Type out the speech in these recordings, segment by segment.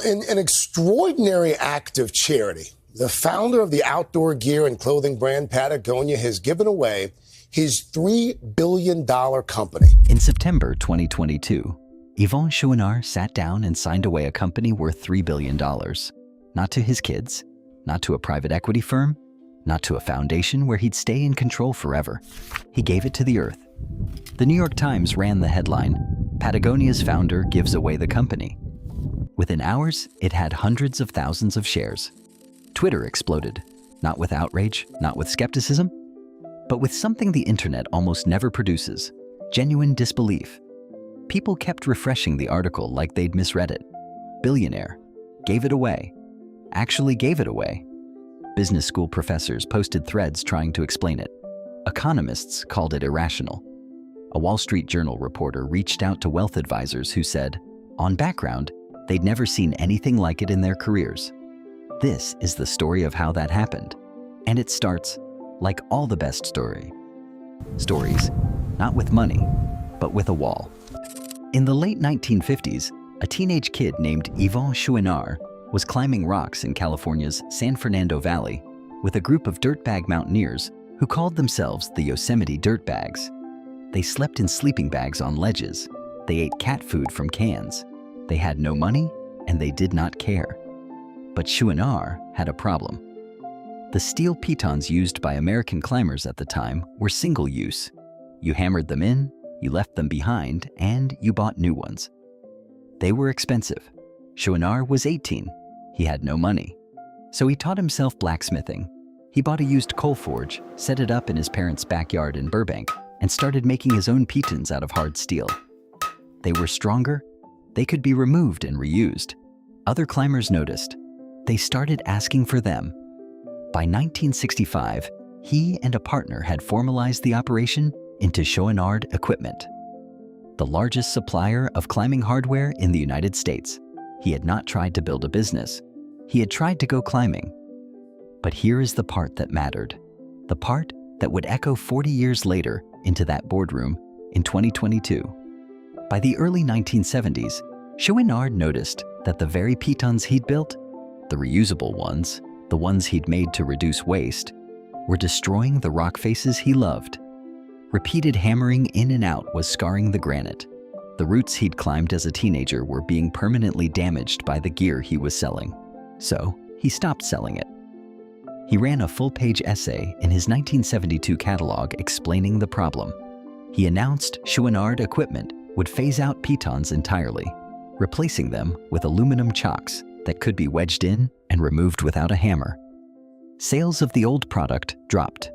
In an extraordinary act of charity, the founder of the outdoor gear and clothing brand Patagonia has given away his $3 billion company. In September 2022, Yvon Chouinard sat down and signed away a company worth $3 billion. Not to his kids, not to a private equity firm, not to a foundation where he'd stay in control forever. He gave it to the earth. The New York Times ran the headline, "Patagonia's founder gives away the company." Within hours, it had hundreds of thousands of shares. Twitter exploded, not with outrage, not with skepticism, but with something the internet almost never produces: genuine disbelief. People kept refreshing the article like they'd misread it. Billionaire, gave it away, actually gave it away. Business school professors posted threads trying to explain it. Economists called it irrational. A Wall Street Journal reporter reached out to wealth advisors who said, on background, they'd never seen anything like it in their careers. This is the story of how that happened. And it starts like all the best stories, not with money, but with a wall. In the late 1950s, a teenage kid named Yvon Chouinard was climbing rocks in California's San Fernando Valley with a group of dirtbag mountaineers who called themselves the Yosemite Dirtbags. They slept in sleeping bags on ledges. They ate cat food from cans. They had no money, and they did not care. But Chouinard had a problem. The steel pitons used by American climbers at the time were single-use. You hammered them in, you left them behind, and you bought new ones. They were expensive. Chouinard was 18. He had no money. So he taught himself blacksmithing. He bought a used coal forge, set it up in his parents' backyard in Burbank, and started making his own pitons out of hard steel. They were stronger. They could be removed and reused. Other climbers noticed. They started asking for them. By 1965, he and a partner had formalized the operation into Chouinard Equipment, the largest supplier of climbing hardware in the United States. He had not tried to build a business. He had tried to go climbing. But here is the part that mattered, the part that would echo 40 years later into that boardroom in 2022. By the early 1970s, Chouinard noticed that the very pitons he'd built, the reusable ones, the ones he'd made to reduce waste, were destroying the rock faces he loved. Repeated hammering in and out was scarring the granite. The routes he'd climbed as a teenager were being permanently damaged by the gear he was selling. So he stopped selling it. He ran a full-page essay in his 1972 catalog explaining the problem. He announced Chouinard Equipment would phase out pitons entirely, replacing them with aluminum chocks that could be wedged in and removed without a hammer. Sales of the old product dropped.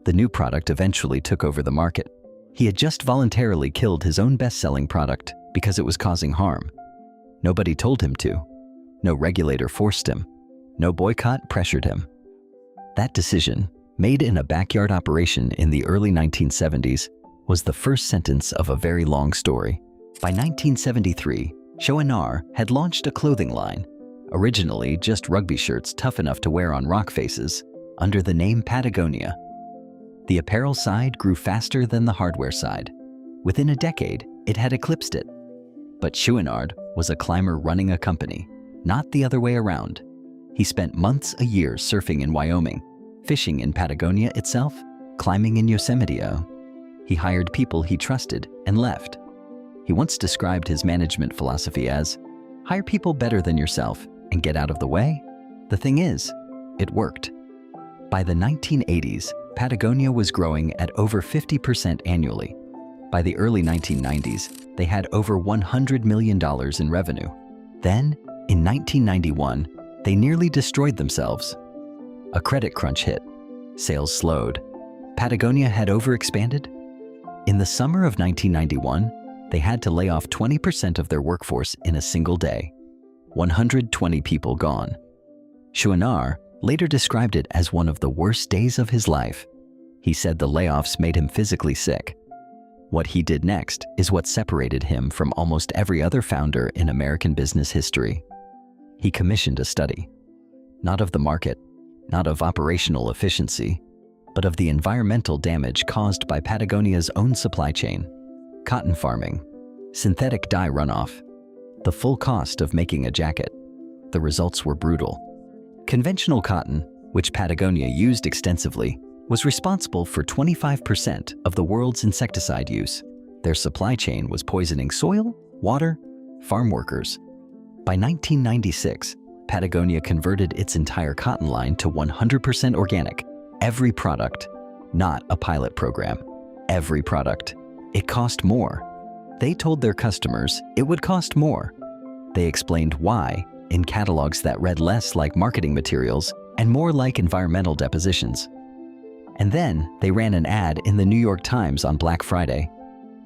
The new product eventually took over the market. He had just voluntarily killed his own best-selling product because it was causing harm. Nobody told him to. No regulator forced him. No boycott pressured him. That decision, made in a backyard operation in the early 1970s, was the first sentence of a very long story. By 1973, Chouinard had launched a clothing line, originally just rugby shirts tough enough to wear on rock faces, under the name Patagonia. The apparel side grew faster than the hardware side. Within a decade, it had eclipsed it. But Chouinard was a climber running a company, not the other way around. He spent months a year surfing in Wyoming, fishing in Patagonia itself, climbing in Yosemite. He hired people he trusted and left. He once described his management philosophy as, hire people better than yourself and get out of the way. The thing is, it worked. By the 1980s, Patagonia was growing at over 50% annually. By the early 1990s, they had over $100 million in revenue. Then, in 1991, they nearly destroyed themselves. A credit crunch hit. Sales slowed. Patagonia had overexpanded. In the summer of 1991, they had to lay off 20% of their workforce in a single day. 120 people gone. Chouinard later described it as one of the worst days of his life. He said the layoffs made him physically sick. What he did next is what separated him from almost every other founder in American business history. He commissioned a study, not of the market, not of operational efficiency, but of the environmental damage caused by Patagonia's own supply chain, cotton farming, synthetic dye runoff, the full cost of making a jacket, the results were brutal. Conventional cotton, which Patagonia used extensively, was responsible for 25% of the world's insecticide use. Their supply chain was poisoning soil, water, farm workers. By 1996, Patagonia converted its entire cotton line to 100% organic. Every product, not a pilot program. Every product. It cost more. They told their customers it would cost more. They explained why in catalogs that read less like marketing materials and more like environmental depositions. And then they ran an ad in the New York Times on Black Friday,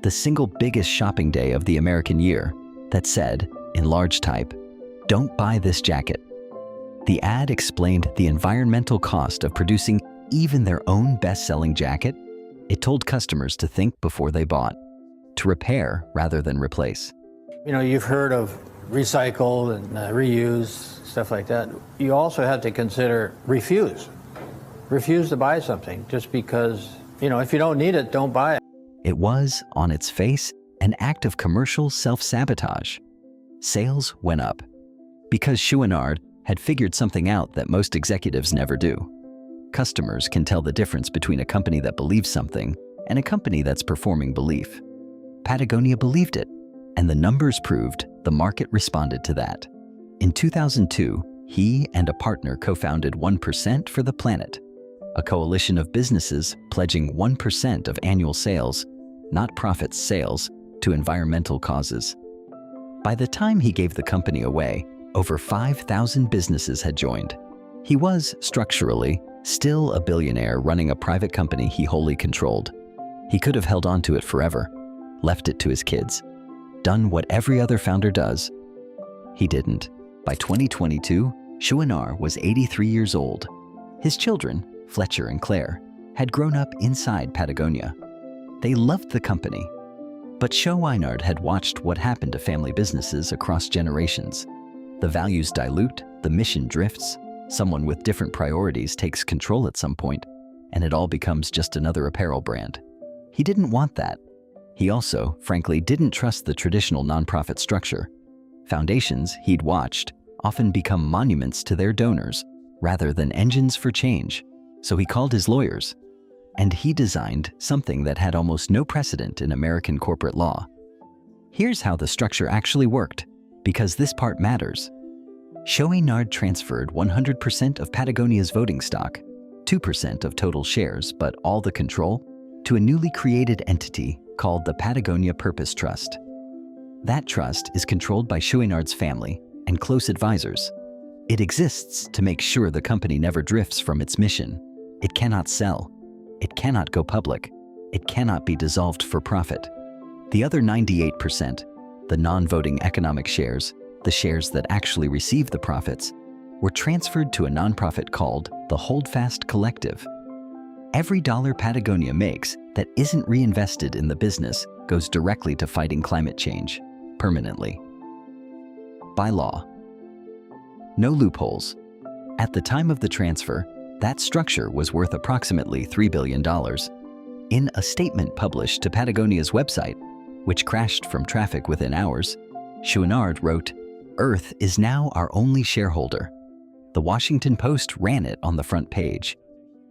the single biggest shopping day of the American year, that said, in large type, "Don't buy this jacket." The ad explained the environmental cost of producing even their own best-selling jacket. It told customers to think before they bought, to repair rather than replace. You know, you've heard of recycle and reuse, stuff like that. You also have to consider refuse. Refuse to buy something just because, you know, if you don't need it, don't buy it. It was, on its face, an act of commercial self-sabotage. Sales went up because Chouinard had figured something out that most executives never do. Customers can tell the difference between a company that believes something and a company that's performing belief. Patagonia believed it, and the numbers proved the market responded to that. In 2002, he and a partner co-founded 1% for the Planet, a coalition of businesses pledging 1% of annual sales, not profits, sales, to environmental causes. By the time he gave the company away, over 5,000 businesses had joined. He was, structurally, still a billionaire running a private company he wholly controlled. He could have held on to it forever, left it to his kids, done what every other founder does. He didn't. By 2022, Chouinard was 83 years old. His children, Fletcher and Claire, had grown up inside Patagonia. They loved the company. But Chouinard had watched what happened to family businesses across generations. The values dilute, the mission drifts, someone with different priorities takes control at some point, and it all becomes just another apparel brand. He didn't want that. He also, frankly, didn't trust the traditional nonprofit structure. Foundations he'd watched often become monuments to their donors rather than engines for change. So he called his lawyers, and he designed something that had almost no precedent in American corporate law. Here's how the structure actually worked, because this part matters. Chouinard transferred 100% of Patagonia's voting stock, 2% of total shares, but all the control, to a newly created entity called the Patagonia Purpose Trust. That trust is controlled by Chouinard's family and close advisors. It exists to make sure the company never drifts from its mission. It cannot sell. It cannot go public. It cannot be dissolved for profit. The other 98%, the non-voting economic shares, the shares that actually receive the profits, were transferred to a nonprofit called the Holdfast Collective. Every dollar Patagonia makes that isn't reinvested in the business goes directly to fighting climate change, permanently. By law. No loopholes. At the time of the transfer, that structure was worth approximately $3 billion. In a statement published to Patagonia's website, which crashed from traffic within hours, Chouinard wrote, "Earth is now our only shareholder." The Washington Post ran it on the front page.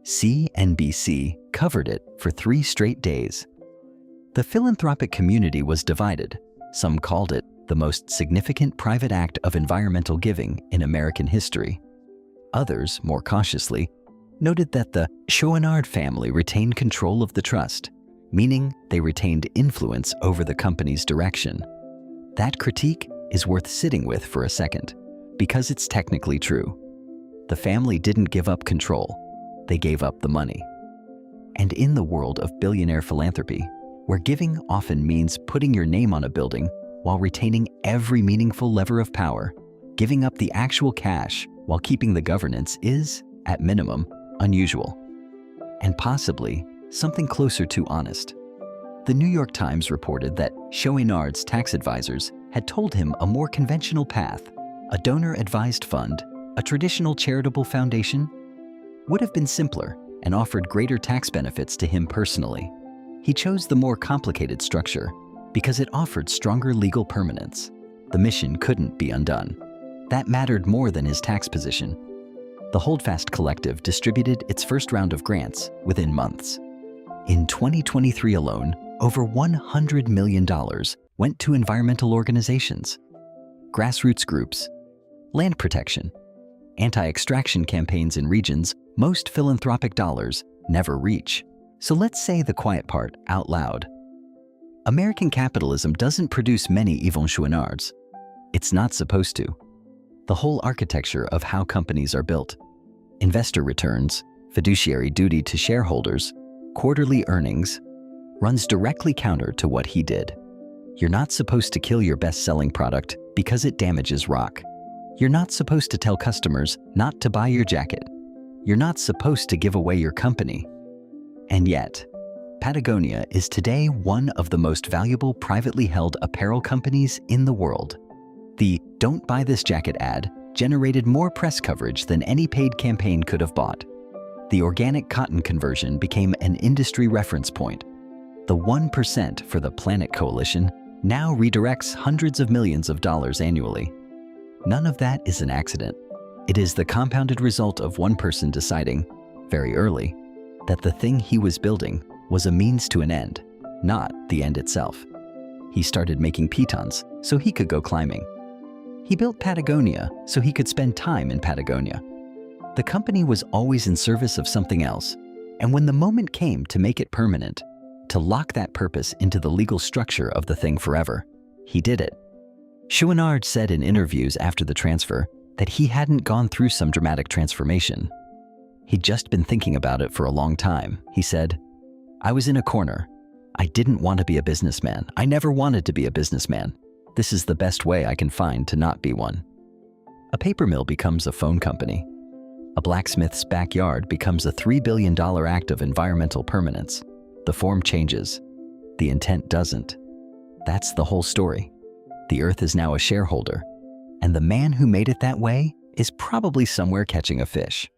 CNBC covered it for 3 straight days. The philanthropic community was divided. Some called it the most significant private act of environmental giving in American history. Others, more cautiously, noted that the Chouinard family retained control of the trust, meaning they retained influence over the company's direction. That critique is worth sitting with for a second, because it's technically true. The family didn't give up control. They gave up the money. And in the world of billionaire philanthropy, where giving often means putting your name on a building while retaining every meaningful lever of power, giving up the actual cash while keeping the governance is, at minimum, unusual, and possibly something closer to honest. The New York Times reported that Chouinard's tax advisors had told him a more conventional path, a donor-advised fund, a traditional charitable foundation, would have been simpler and offered greater tax benefits to him personally. He chose the more complicated structure because it offered stronger legal permanence. The mission couldn't be undone. That mattered more than his tax position. The Holdfast Collective distributed its first round of grants within months. In 2023 alone, over $100 million went to environmental organizations, grassroots groups, land protection, anti-extraction campaigns in regions most philanthropic dollars never reach. So let's say the quiet part out loud. American capitalism doesn't produce many Yvon Chouinards. It's not supposed to. The whole architecture of how companies are built, investor returns, fiduciary duty to shareholders, quarterly earnings, runs directly counter to what he did. You're not supposed to kill your best-selling product because it damages rock. You're not supposed to tell customers not to buy your jacket. You're not supposed to give away your company. And yet, Patagonia is today one of the most valuable privately held apparel companies in the world. The "Don't Buy This Jacket" ad generated more press coverage than any paid campaign could have bought. The organic cotton conversion became an industry reference point. The 1% for the Planet Coalition now redirects hundreds of millions of dollars annually. None of that is an accident. It is the compounded result of one person deciding, very early, that the thing he was building was a means to an end, not the end itself. He started making pitons so he could go climbing. He built Patagonia so he could spend time in Patagonia. The company was always in service of something else, and when the moment came to make it permanent, to lock that purpose into the legal structure of the thing forever, he did it. Chouinard said in interviews after the transfer that he hadn't gone through some dramatic transformation. He'd just been thinking about it for a long time. He said, "I was in a corner. I didn't want to be a businessman. I never wanted to be a businessman. This is the best way I can find to not be one." A paper mill becomes a phone company. A blacksmith's backyard becomes a $3 billion act of environmental permanence. The form changes. The intent doesn't. That's the whole story. The Earth is now a shareholder, and the man who made it that way is probably somewhere catching a fish.